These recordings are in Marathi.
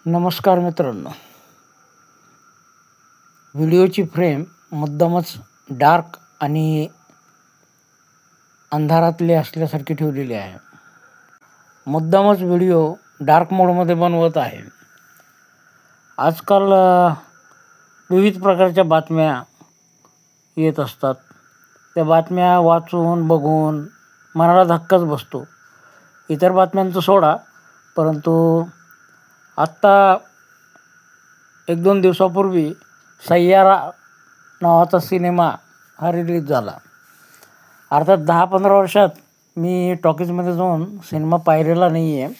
नमस्कार मित्रांनो, व्हिडिओची फ्रेम मुद्दामच डार्क आणि अंधारातले असल्यासारखी ठेवलेली आहे. मुद्दामच व्हिडिओ डार्क मोडमध्ये बनवत आहे. आजकाल विविध प्रकारच्या बातम्या येत असतात. त्या बातम्या वाचून बघून मनाला धक्काच बसतो. इतर बातम्यांचं सोडा, परंतु आत्ता 1-2 दिवसापूर्वी सय्यारा नावाचा सिनेमा हा रिलीज झाला. अर्थात 10-15 वर्षात मी टॉकीजमध्ये जाऊन सिनेमा पाहिलेला नाही आहे.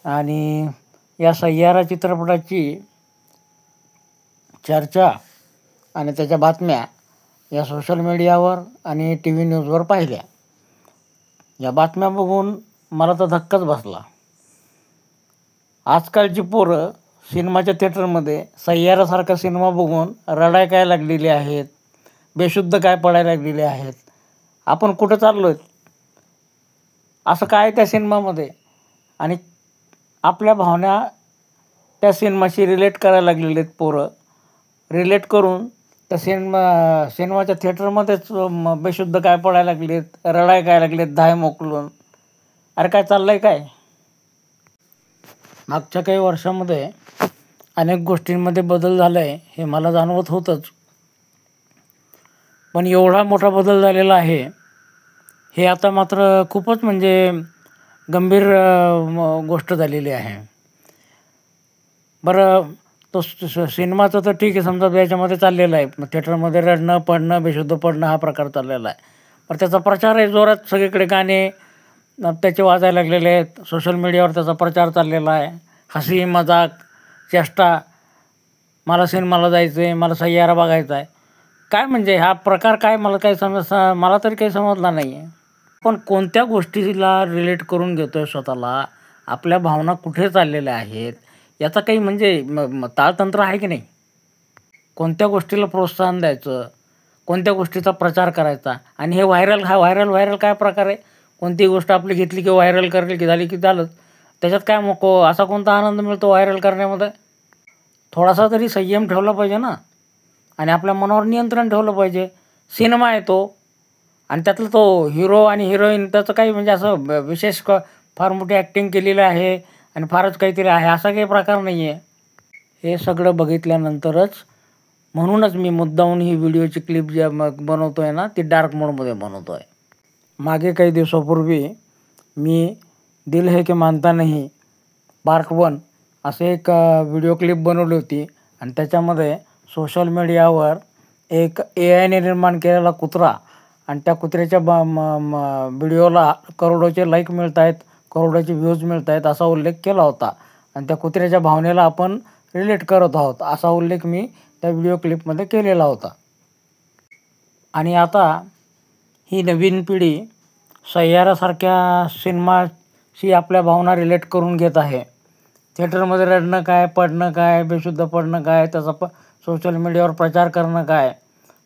आणि या सय्यारा चित्रपटाची चर्चा आणि त्याच्या बातम्या या सोशल मीडियावर आणि TV न्यूजवर पाहिल्या. या बातम्या बघून मला तर धक्काच बसला. आजकालची पोरं सिनेमाच्या थिएटरमध्ये सय्यारासारखा सिनेमा बघून रडाय काय लागलेली आहेत, बेशुद्ध काय पडायला लागलेले आहेत. आपण कुठं चाललो आहे, असं काय त्या सिनेमामध्ये, आणि आपल्या भावना त्या सिनेमाशी रिलेट करायला लागलेले आहेत पोरं. रिलेट करून त्या सिनेमाच्या थिएटरमध्येच बेशुद्ध काय पडायला लागलेत, रडाय काय लागलेत धाय मोकलून. अरे काय चाललं आहे काय? मागच्या काही वर्षामध्ये अनेक गोष्टींमध्ये बदल झाला आहे हे मला जाणवत होतंच. पण एवढा मोठा बदल झालेला आहे हे आता मात्र खूपच म्हणजे गंभीर गोष्ट झालेली आहे. बरं, तो सिनेमाचं तर ठीक आहे, समजा याच्यामध्ये चाललेलं आहे, थिएटरमध्ये रडणं पडणं बेशुद्ध पडणं हा प्रकार चाललेला आहे. पण त्याचा प्रचार आहे जोरात, सगळीकडे गाणे त्याचे वाजायला लागलेले आहेत. सोशल मीडियावर त्याचा प्रचार चाललेला आहे. हसी मजाक चेष्टा, मला सिनेमाला जायचं आहे, मला सय्यारा बघायचा आहे. काय म्हणजे हा प्रकार काय, मला काही मला तरी काही समजला नाही आहे. पण कोणत्या गोष्टीला रिलेट करून घेतो आहे स्वतःला, आपल्या भावना कुठे चाललेल्या आहेत याचा काही म्हणजे ताळतंत्र आहे की नाही? कोणत्या गोष्टीला प्रोत्साहन द्यायचं, कोणत्या गोष्टीचा प्रचार करायचा, आणि हे व्हायरल काय प्रकार आहे? कोणती गोष्ट आपली घेतली की व्हायरल करली की झाली की झालंच. त्याच्यात काय असा कोणता आनंद मिळतो व्हायरल करण्यामध्ये? थोडासा तरी संयम ठेवला पाहिजे ना, आणि आपल्या मनावर नियंत्रण ठेवलं पाहिजे. सिनेमा आहे तो, आणि त्यातला तो हिरो आणि हिरोईन त्याचं काही म्हणजे असं विशेष फार मोठी ॲक्टिंग केलेलं आहे आणि फारच काहीतरी आहे असा काही प्रकार नाही आहे. हे सगळं बघितल्यानंतरच, म्हणूनच मी मुद्दामून ही व्हिडिओची क्लिप जी बनवतो आहे ना, ती डार्क मोडमध्ये बनवतो आहे. मागे काही दिवसापूर्वी मी दिल है कि मानता नहीं पार्ट 1 असे एक व्हिडिओ क्लिप बनवली होती. आणि त्याच्यामध्ये सोशल मीडियावर एक AI ने निर्माण केलेला कुत्रा, आणि त्या कुत्र्याच्या व्हिडिओला करोडोचे लाईक मिळत आहेत, करोडोचे व्ह्यूज मिळत आहेत असा उल्लेख केला होता. आणि त्या कुत्र्याच्या भावनेला आपण रिलेट करत आहोत असा उल्लेख मी त्या व्हिडिओ क्लिपमध्ये केलेला होता. आणि आता ही नवीन पिढी सय्यारासारख्या सिनेमाशी आपल्या भावना रिलेट करून घेत आहे. थिएटरमध्ये रडणं काय, पडणं काय, बेशुद्ध पडणं काय, त्याचा सोशल मीडियावर प्रचार करणं काय,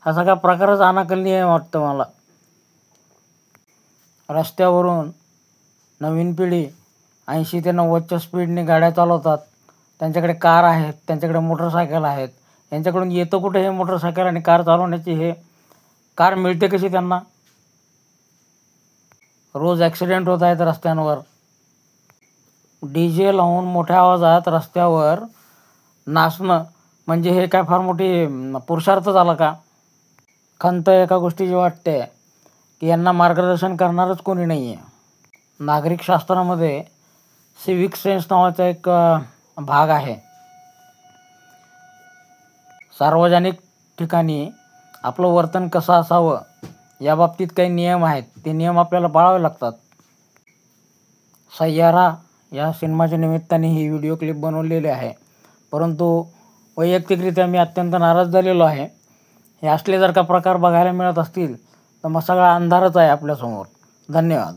हा सगळा प्रकारच अनाकलनीय वाटतं मला. रस्त्यावरून नवीन पिढी 80 ते 90च्या स्पीडने गाड्या चालवतात. त्यांच्याकडे कार आहेत, त्यांच्याकडे मोटरसायकल आहेत. यांच्याकडून येतं कुठे हे मोटरसायकल आणि कार चालवण्याची? हे कार मिळते कशी त्यांना? रोज ॲक्सिडेंट होत आहेत रस्त्यांवर. DJ लावून मोठ्या आवाजात रस्त्यावर नाचणं म्हणजे हे काय फार मोठी पुरुषार्थ झाला का? खंत एका गोष्टीची वाटते की यांना मार्गदर्शन करणारच कोणी नाही आहे. नागरिक शास्त्रामध्ये सिविक सेन्स नावाचा एक भाग आहे. सार्वजनिक ठिकाणी आपलं वर्तन कसं असावं याबाबतीत काही नियम आहेत. ते नियम आपल्याला पाळावे लागतात. सय्यारा या सिनेमाच्या निमित्ताने ही व्हिडिओ क्लिप बनवलेली आहे. परंतु वैयक्तिकरित्या मी अत्यंत नाराज झालेलो आहे. हे असले जर का प्रकार बघायला मिळत असतील तर मग सगळा अंधारच आहे आपल्यासमोर. धन्यवाद.